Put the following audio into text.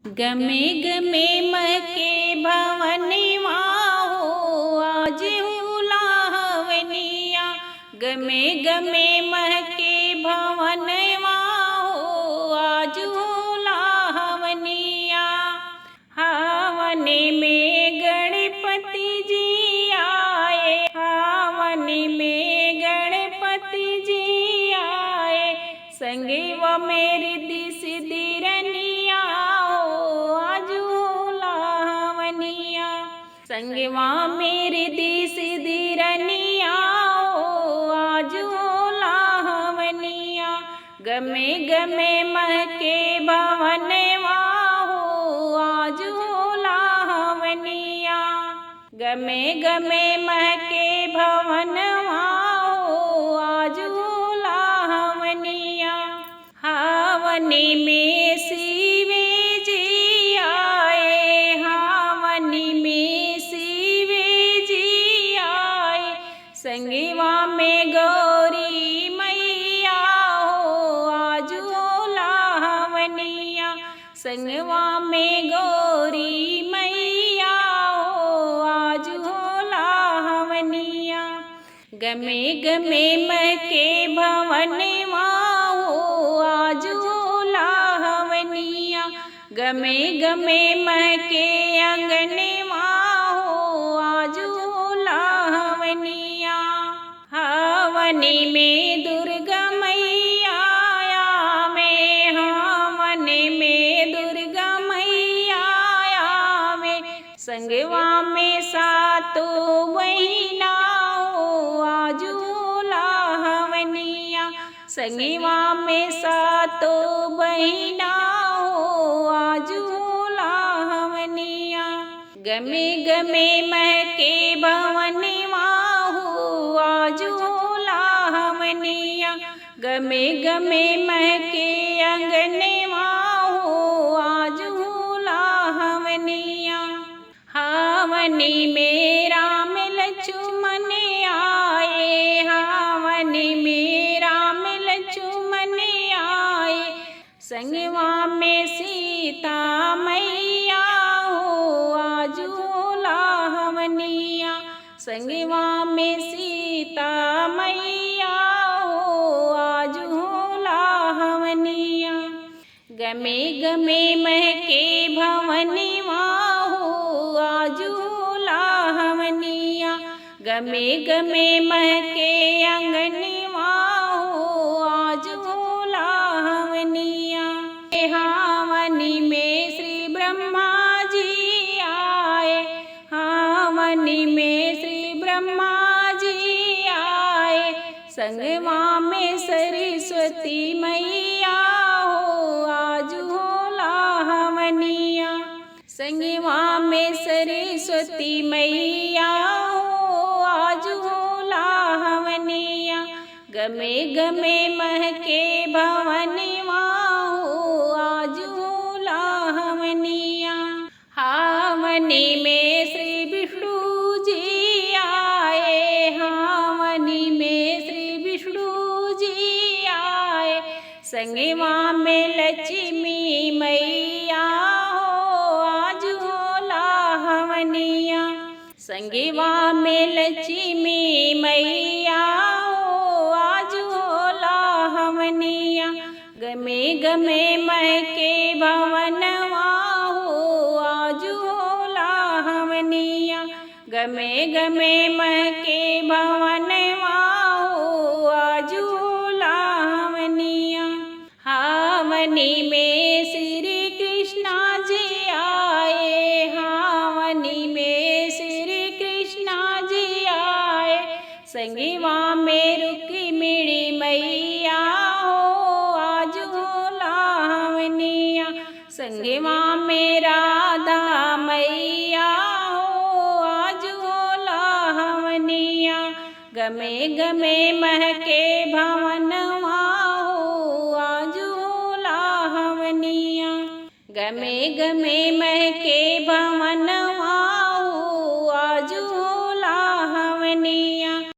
गमे गमे महके भवनवा हो आज हुलावनिया। गमे गमे महके भवनवा हो आज हुलावनिया। हवन में गणपति जी आए, हवन में गणपति जी आए। संगे व मेरी दिस दिरनिया संगवा मेरी दिस दिरनिया आज हुलावनिया। गमे गमे महके भवनवा हो आज हुलावनिया। गमे गमे महके भवनवा हो आज हुलावनिया। हवनी में शिवे जी आए, हवनी में संगवा में गौरी मैया हो आज हुलावनिया। संगवा में गौरी मैया हो आज हुलावनिया। गमे गमे महके भवनवा हो आज हुलावनिया। गमे गमे महके अंगनवा हो आज हुलावनिया। हवनी में दुर्गा मैया आवे, हवनी में दुर्गा मैया आवे। संगवा में सातों बहिना हो आज हुलावनिया। संगवा में सातों बहिना हो आज हुलावनिया। गमे गमे महके भवनवा हो आज हुलावनिया। गमे गमे महके अंगनवा हो आज हुलावनिया। हवनी में राम लक्ष्मण आए, हवनी में राम लक्ष्मण आए। संगवा में सीता मैया हो आज हुलावनिया। संगवा में सीता मैया हो आज हुलावनिया। गमे गमे महके भवनवा हो आज हुलावनिया। गमे गमे महके अंगनवा हो आज हुलावनिया। हवनी में श्री ब्रह्मा जी आए, हवनी में श्री ब्रह्मा जी आए। संगवा में सरस्वती मैया हो आज हुलावनिया। संगवा में सरस्वती मैया हो आज हुलावनिया। गमे गमे महके भवनवा हो आज हुलावनिया। हवनी में श्री विष्णु जी आए, हवनी में श्री विष्णु जी आए। संगवा में लक्ष्मी मैया हो आज हुलावनिया। संगवा में लक्ष्मी मैया हो आज हुलावनिया। गमे गमे महके भवनवा हो आज हुलावनिया। गमे गमे महके भवनवा हो आज हुलावनिया। हवनी में श्री कृष्णा जी आए, हवनी में श्री कृष्णा जी आए। संगवा में रुक्मिणी मैया हो आज हुलावनिया। संगवा में राधा मैया हो आज हुलावनिया। गमे गमे महके भवनवा हो आज हुलावनिया। गमे गमे महके